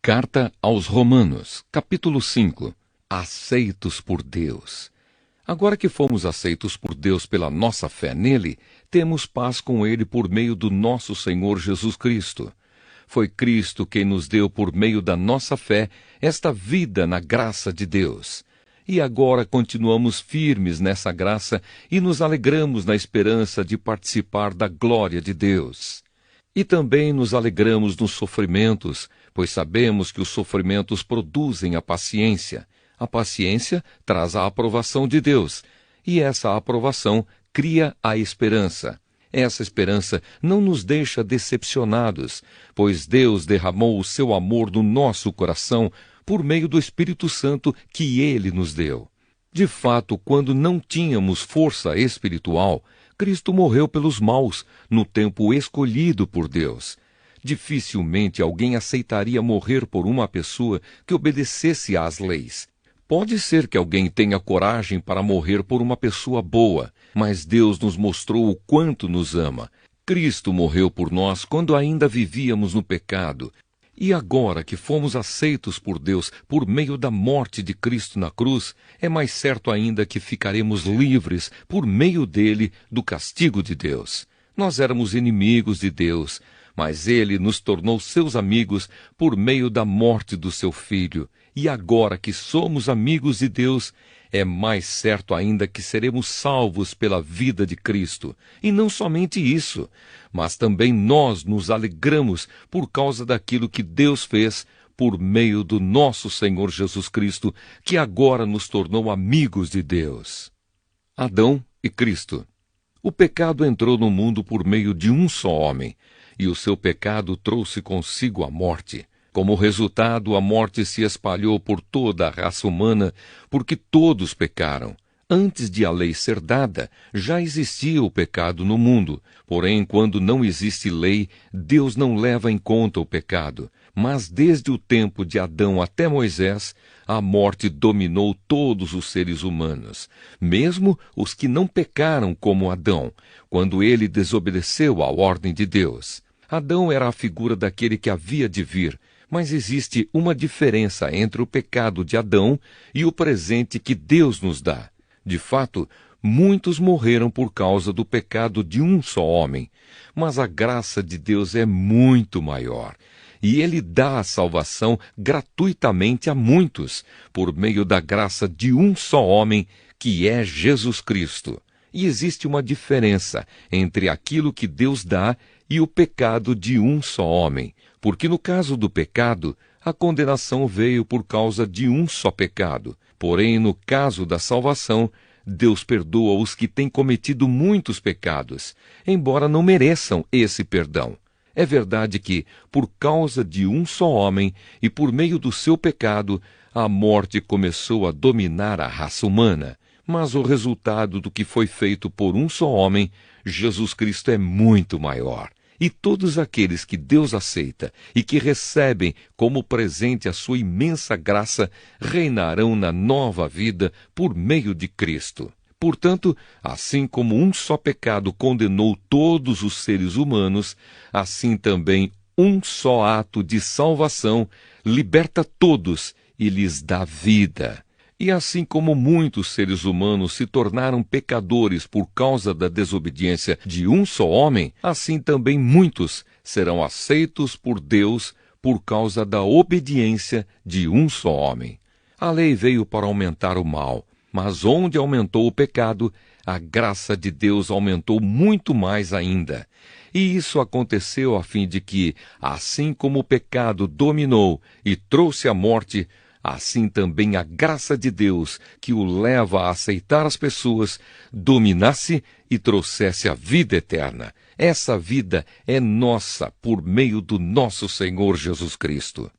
Carta aos Romanos, capítulo 5. Aceitos por Deus. Agora que fomos aceitos por Deus pela nossa fé nele, temos paz com ele por meio do nosso Senhor Jesus Cristo. Foi Cristo quem nos deu, por meio da nossa fé, esta vida na graça de Deus. E agora continuamos firmes nessa graça e nos alegramos na esperança de participar da glória de Deus. E também nos alegramos nos sofrimentos, pois sabemos que os sofrimentos produzem a paciência. A paciência traz a aprovação de Deus, e essa aprovação cria a esperança. Essa esperança não nos deixa decepcionados, pois Deus derramou o seu amor no nosso coração por meio do Espírito Santo que Ele nos deu. De fato, quando não tínhamos força espiritual, Cristo morreu pelos maus, no tempo escolhido por Deus. Dificilmente alguém aceitaria morrer por uma pessoa que obedecesse às leis. Pode ser que alguém tenha coragem para morrer por uma pessoa boa, mas Deus nos mostrou o quanto nos ama. Cristo morreu por nós quando ainda vivíamos no pecado. E agora que fomos aceitos por Deus por meio da morte de Cristo na cruz, é mais certo ainda que ficaremos livres por meio dele do castigo de Deus. Nós éramos inimigos de Deus, mas ele nos tornou seus amigos por meio da morte do seu Filho. E agora que somos amigos de Deus, é mais certo ainda que seremos salvos pela vida de Cristo. E não somente isso, mas também nós nos alegramos por causa daquilo que Deus fez por meio do nosso Senhor Jesus Cristo, que agora nos tornou amigos de Deus. Adão e Cristo. O pecado entrou no mundo por meio de um só homem, e o seu pecado trouxe consigo a morte. Como resultado, a morte se espalhou por toda a raça humana, porque todos pecaram. Antes de a lei ser dada, já existia o pecado no mundo. Porém, quando não existe lei, Deus não leva em conta o pecado. Mas desde o tempo de Adão até Moisés, a morte dominou todos os seres humanos, mesmo os que não pecaram como Adão, quando ele desobedeceu à ordem de Deus. Adão era a figura daquele que havia de vir, mas existe uma diferença entre o pecado de Adão e o presente que Deus nos dá. De fato, muitos morreram por causa do pecado de um só homem, mas a graça de Deus é muito maior, e Ele dá a salvação gratuitamente a muitos, por meio da graça de um só homem, que é Jesus Cristo. E existe uma diferença entre aquilo que Deus dá e o pecado de um só homem, porque no caso do pecado, a condenação veio por causa de um só pecado. Porém, no caso da salvação, Deus perdoa os que têm cometido muitos pecados, embora não mereçam esse perdão. É verdade que, por causa de um só homem e por meio do seu pecado, a morte começou a dominar a raça humana. Mas o resultado do que foi feito por um só homem, Jesus Cristo, é muito maior. E todos aqueles que Deus aceita e que recebem como presente a sua imensa graça, reinarão na nova vida por meio de Cristo. Portanto, assim como um só pecado condenou todos os seres humanos, assim também um só ato de salvação liberta todos e lhes dá vida. E assim como muitos seres humanos se tornaram pecadores por causa da desobediência de um só homem, assim também muitos serão aceitos por Deus por causa da obediência de um só homem. A lei veio para aumentar o mal, mas onde aumentou o pecado, a graça de Deus aumentou muito mais ainda. E isso aconteceu a fim de que, assim como o pecado dominou e trouxe a morte, assim também a graça de Deus, que o leva a aceitar as pessoas, dominasse e trouxesse a vida eterna. Essa vida é nossa por meio do nosso Senhor Jesus Cristo.